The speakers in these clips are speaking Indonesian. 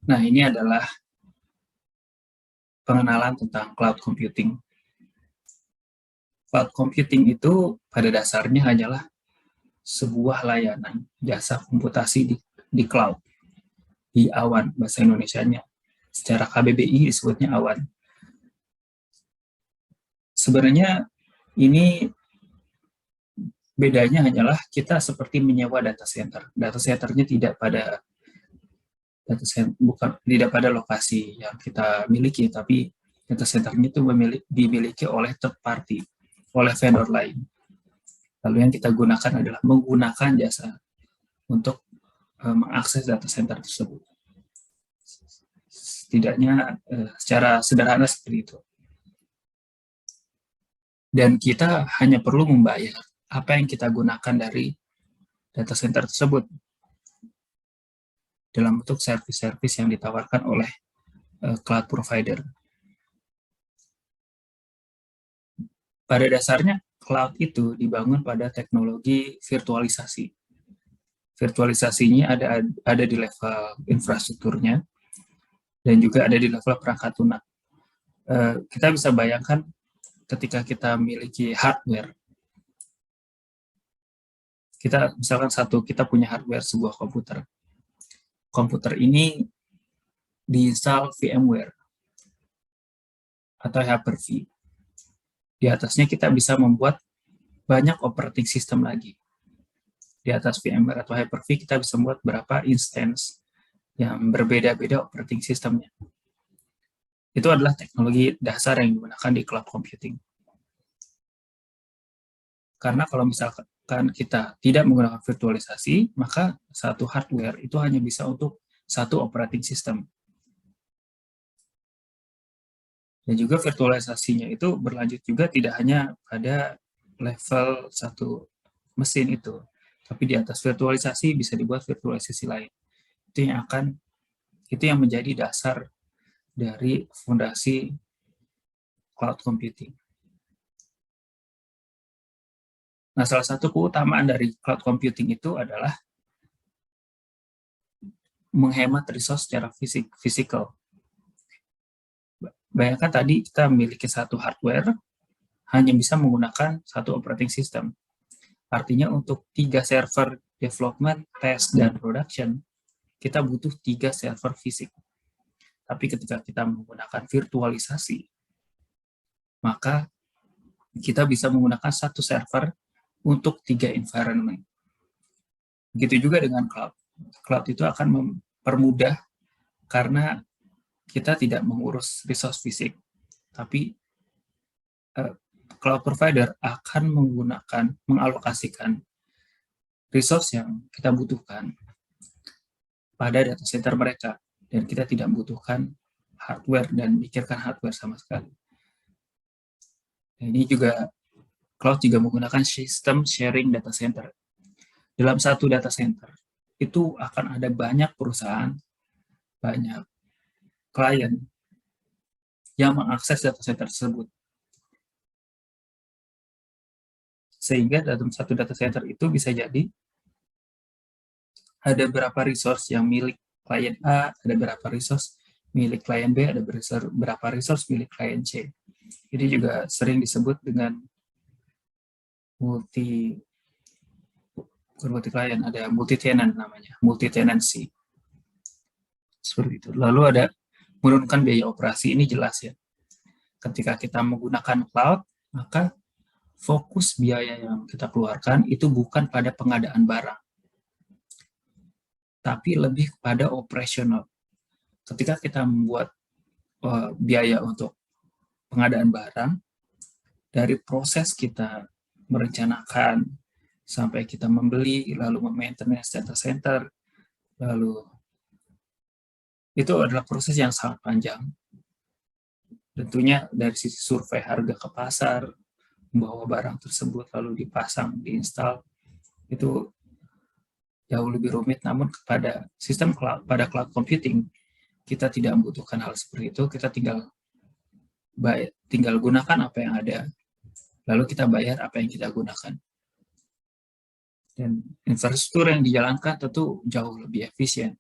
Nah, ini adalah pengenalan tentang cloud computing. Cloud computing itu pada dasarnya hanyalah sebuah layanan jasa komputasi di cloud, di awan, bahasa Indonesianya. Secara KBBI disebutnya awan. Sebenarnya ini bedanya hanyalah kita seperti menyewa data center. Data centernya bukan tidak pada lokasi yang kita miliki, tapi data centernya itu dimiliki oleh third party, oleh vendor lain. Lalu yang kita gunakan adalah menggunakan jasa untuk mengakses data center tersebut. Setidaknya secara sederhana seperti itu. Dan kita hanya perlu membayar apa yang kita gunakan dari data center tersebut dalam bentuk service-service yang ditawarkan oleh cloud provider. Pada dasarnya, cloud itu dibangun pada teknologi virtualisasi. Virtualisasinya ada di level infrastrukturnya dan juga ada di level perangkat lunak. Kita bisa bayangkan ketika kita memiliki hardware, kita punya hardware sebuah komputer. Komputer ini diinstal VMware atau Hyper-V. Di atasnya kita bisa membuat banyak operating system lagi. Di atas VMware atau Hyper-V kita bisa membuat berapa instance yang berbeda-beda operating systemnya. Itu adalah teknologi dasar yang digunakan di cloud computing. Karena kalau misalkan kita tidak menggunakan virtualisasi, maka satu hardware itu hanya bisa untuk satu operating system. Dan juga virtualisasinya itu berlanjut juga tidak hanya pada level satu mesin itu, tapi di atas virtualisasi bisa dibuat virtualisasi lain. Itu yang menjadi dasar dari fondasi cloud computing. Nah, salah satu keutamaan dari cloud computing itu adalah menghemat resource secara fisikal. Bayangkan tadi kita memiliki satu hardware, hanya bisa menggunakan satu operating system. Artinya untuk 3 server development, test, dan production, kita butuh 3 server fisik. Tapi ketika kita menggunakan virtualisasi, maka kita bisa menggunakan satu server untuk 3 environment. Begitu juga dengan cloud. Cloud itu akan mempermudah karena kita tidak mengurus resource fisik, tapi cloud provider akan mengalokasikan resource yang kita butuhkan pada data center mereka, dan kita tidak membutuhkan hardware dan memikirkan hardware sama sekali. Nah, ini juga cloud juga menggunakan sistem sharing data center. Dalam satu data center itu akan ada banyak perusahaan, banyak klien yang mengakses data center tersebut. Sehingga dalam satu data center itu bisa jadi ada berapa resource yang milik klien A, ada berapa resource milik klien B, ada berapa resource milik klien C. Ini juga sering disebut dengan multi klien, ada multi tenant namanya, multi tenancy. Seperti itu. Lalu ada menurunkan biaya operasi, ini jelas ya. Ketika kita menggunakan cloud, maka fokus biaya yang kita keluarkan itu bukan pada pengadaan barang, tapi lebih pada operasional. Ketika kita membuat biaya untuk pengadaan barang, dari proses kita merencanakan sampai kita membeli, lalu maintenance data center, lalu itu adalah proses yang sangat panjang. Tentunya dari sisi survei harga ke pasar, membawa barang tersebut lalu dipasang, diinstal, itu jauh lebih rumit. Namun pada sistem cloud, pada cloud computing, kita tidak membutuhkan hal seperti itu. Kita tinggal gunakan apa yang ada, lalu kita bayar apa yang kita gunakan. Dan infrastruktur yang dijalankan tentu jauh lebih efisien.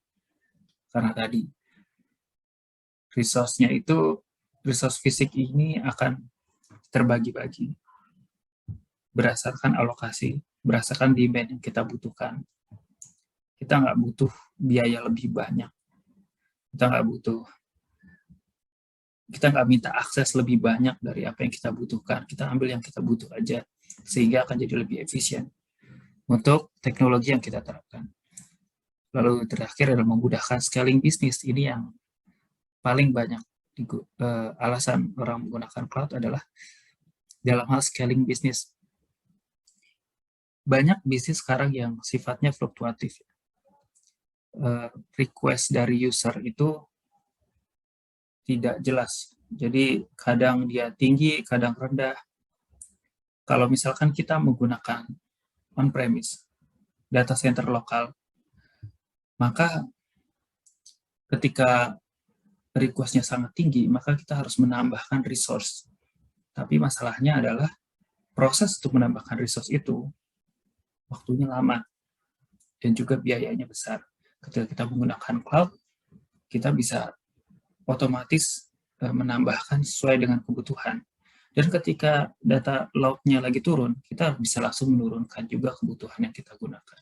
Karena tadi resource-nya itu, resource fisik ini akan terbagi-bagi berdasarkan alokasi, berdasarkan demand yang kita butuhkan. Kita nggak butuh biaya lebih banyak. Kita nggak minta akses lebih banyak dari apa yang kita butuhkan. Kita ambil yang kita butuh aja, sehingga akan jadi lebih efisien untuk teknologi yang kita terapkan. Lalu terakhir adalah memudahkan scaling bisnis. Ini yang paling banyak alasan orang menggunakan cloud adalah dalam hal scaling bisnis. Banyak bisnis sekarang yang sifatnya fluktuatif. Request dari user itu tidak jelas. Jadi kadang dia tinggi, kadang rendah. Kalau misalkan kita menggunakan on-premise, data center lokal, maka ketika request-nya sangat tinggi, maka kita harus menambahkan resource. Tapi masalahnya adalah proses untuk menambahkan resource itu, waktunya lama, dan juga biayanya besar. Ketika kita menggunakan cloud, kita bisa otomatis menambahkan sesuai dengan kebutuhan. Dan ketika data log-nya lagi turun, kita bisa langsung menurunkan juga kebutuhan yang kita gunakan.